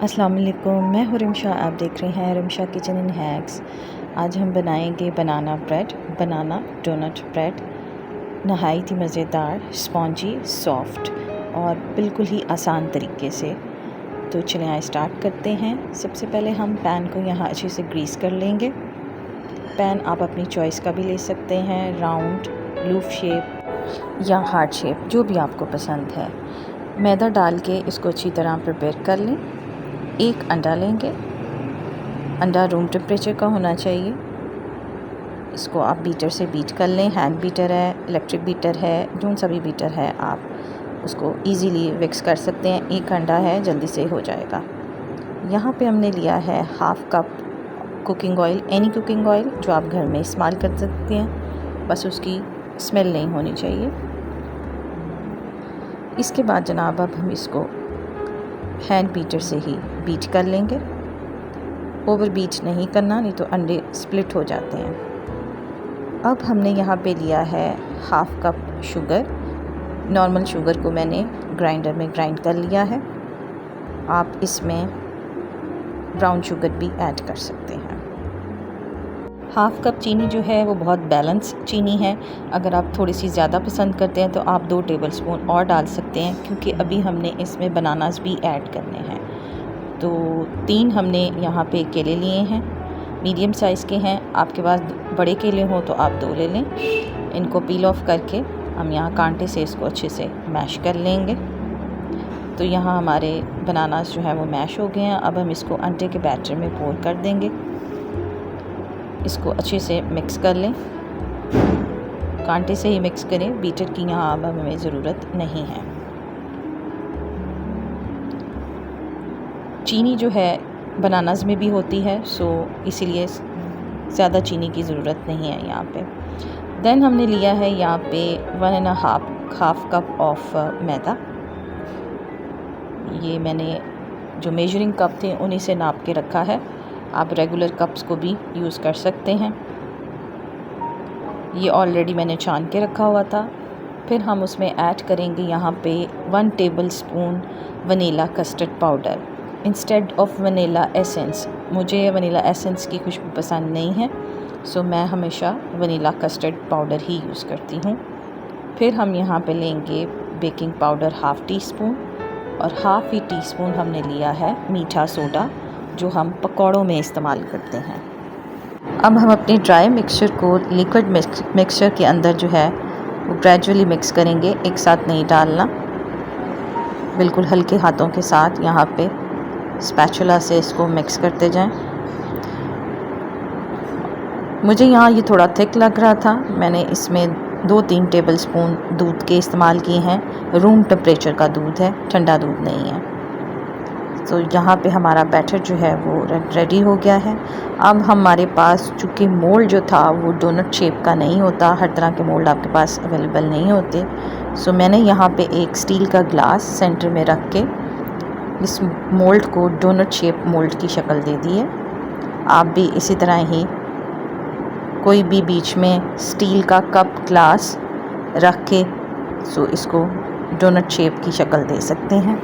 अस्सलाम वालेकुम, मैं हूँ रिमशा। आप देख रहे हैं रिमशा किचन एंड हैक्स। आज हम बनाएंगे बनाना ब्रेड, बनाना डोनट ब्रेड। नहायत ही मज़ेदार, स्पॉन्जी, सॉफ्ट और बिल्कुल ही आसान तरीके से। तो चलें आइए स्टार्ट करते हैं। सबसे पहले हम पैन को यहाँ अच्छे से ग्रीस कर लेंगे। पैन आप अपनी चॉइस का भी ले सकते हैं, राउंड, लूफ शेप या हार्ट शेप, जो भी आपको पसंद है। मैदा डाल के इसको अच्छी तरह प्रिपेयर कर लें। एक अंडा लेंगे, अंडा रूम टेम्परेचर का होना चाहिए। इसको आप बीटर से बीट कर लें, हैंड बीटर है, इलेक्ट्रिक बीटर है, जो सा भी बीटर है आप उसको इजीली मिक्स कर सकते हैं। एक अंडा है, जल्दी से हो जाएगा। यहाँ पे हमने लिया है half cup cooking oil, any cooking oil जो आप घर में इस्तेमाल कर सकते हैं, बस उसकी स्मेल नहीं होनी चाहिए। इसके बाद जनाब अब हम इसको हैंड बीटर से ही बीट कर लेंगे। ओवर बीट नहीं करना, नहीं तो अंडे स्प्लिट हो जाते हैं। अब हमने यहाँ पे लिया है half cup sugar. Normal sugar को मैंने ग्राइंडर में ग्राइंड कर लिया है। आप इसमें ब्राउन शुगर भी ऐड कर सकते हैं। हाफ़ कप चीनी जो है वो बहुत बैलेंस चीनी है। अगर आप थोड़ी सी ज़्यादा पसंद करते हैं तो आप 2 टेबलस्पून और डाल सकते हैं, क्योंकि अभी हमने इसमें बनानास भी ऐड करने हैं। तो 3 हमने यहाँ पे केले लिए हैं, मीडियम साइज़ के हैं। आपके पास बड़े केले हों तो आप 2 ले लें। इनको पील ऑफ करके हम यहाँ कांटे से इसको अच्छे से मैश कर लेंगे। तो यहाँ हमारे बनानास जो है वो मैश हो गए हैं। अब हम इसको अंडे के बैटर में पोर कर देंगे। इसको अच्छे से मिक्स कर लें, कांटे से ही मिक्स करें, बीटर की यहाँ अब हमें ज़रूरत नहीं है। चीनी जो है बनानास में भी होती है, सो इसीलिए ज़्यादा चीनी की ज़रूरत नहीं है यहाँ पे। देन हमने लिया है यहाँ पे 1.5 कप ऑफ मैदा। ये मैंने जो मेजरिंग कप थे उन्हीं से नाप के रखा है। आप रेगुलर कप्स को भी यूज़ कर सकते हैं। ये ऑलरेडी मैंने छान के रखा हुआ था। फिर हम उसमें ऐड करेंगे यहाँ पे 1 tablespoon vanilla custard powder instead of vanilla essence. मुझे वनीला एसेंस की खुशबू पसंद नहीं है, सो मैं हमेशा वनीला कस्टर्ड पाउडर ही यूज़ करती हूँ। फिर हम यहाँ पे लेंगे बेकिंग पाउडर 1/2 टीस्पून और 1/2 टीस्पून हमने लिया है मीठा सोडा, जो हम पकौड़ों में इस्तेमाल करते हैं। अब हम अपने ड्राई मिक्सचर को लिक्विड मिक्सचर के अंदर जो है वो ग्रेजुअली मिक्स करेंगे, एक साथ नहीं डालना। बिल्कुल हल्के हाथों के साथ यहाँ पे स्पैचुला से इसको मिक्स करते जाएं। मुझे यहाँ ये थोड़ा थिक लग रहा था, मैंने इसमें 2-3 टेबलस्पून दूध के इस्तेमाल किए हैं। रूम टेम्परेचर का दूध है, ठंडा दूध नहीं है। तो यहाँ पे हमारा बैटर जो है वो रेडी हो गया है। अब हमारे पास चूँकि मोल्ड जो था वो डोनट शेप का नहीं होता, हर तरह के मोल्ड आपके पास अवेलेबल नहीं होते, सो मैंने यहाँ पे एक स्टील का ग्लास सेंटर में रख के इस मोल्ड को डोनट शेप मोल्ड की शक्ल दे दी है। आप भी इसी तरह ही कोई भी बीच में स्टील का कप ग्लास रख के सो इसको डोनट शेप की शक्ल दे सकते हैं।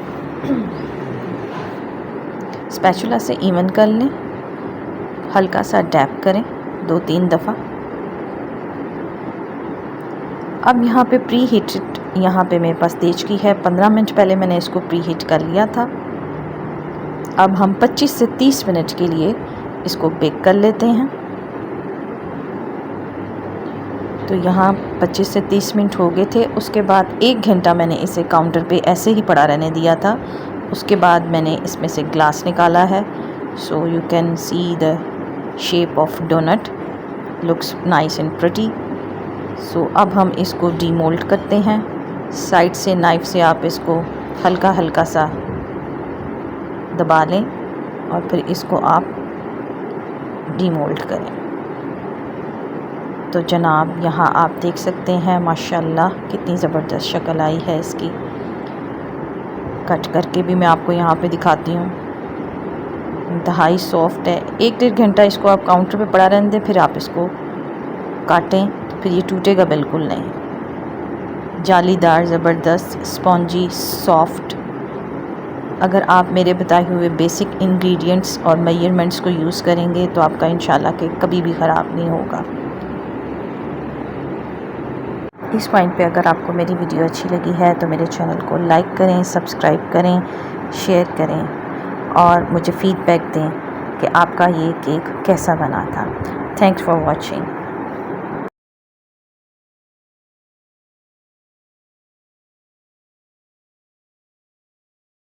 स्पैचुला से इवन कर लें, हल्का सा डैप करें 2-3 दफ़ा। अब यहाँ पे प्री हीटेड, यहाँ पे मेरे पास तेज की है, 15 मिनट पहले मैंने इसको प्री हीट कर लिया था। अब हम 25 से 30 मिनट के लिए इसको बेक कर लेते हैं। तो यहाँ 25 से 30 मिनट हो गए थे। उसके बाद 1 घंटा मैंने इसे काउंटर पे ऐसे ही पड़ा रहने दिया था। उसके बाद मैंने इसमें से ग्लास निकाला है, so you can see the shape of donut, looks nice and pretty. So अब हम इसको डीमोल्ड करते हैं। साइड से नाइफ़ से आप इसको हल्का हल्का सा दबा लें और फिर इसको आप डीमोल्ड करें। तो जनाब यहाँ आप देख सकते हैं माशाल्लाह कितनी ज़बरदस्त शक्ल आई है इसकी। कट करके भी मैं आपको यहाँ पे दिखाती हूँ, इंतहाई सॉफ्ट है। 1-1.5 घंटा इसको आप काउंटर पे पड़ा रहने दें, फिर आप इसको काटें तो फिर ये टूटेगा बिल्कुल नहीं। जालीदार, ज़बरदस्त, स्पॉन्जी, सॉफ्ट अगर आप मेरे बताए हुए बेसिक इंग्रेडिएंट्स और मेजरमेंट्स को यूज़ करेंगे तो आपका इंशाल्लाह के कभी भी ख़राब नहीं होगा। इस पॉइंट पे अगर आपको मेरी वीडियो अच्छी लगी है तो मेरे चैनल को लाइक करें, सब्सक्राइब करें, शेयर करें और मुझे फ़ीडबैक दें कि आपका ये केक कैसा बना था। Thanks for watching.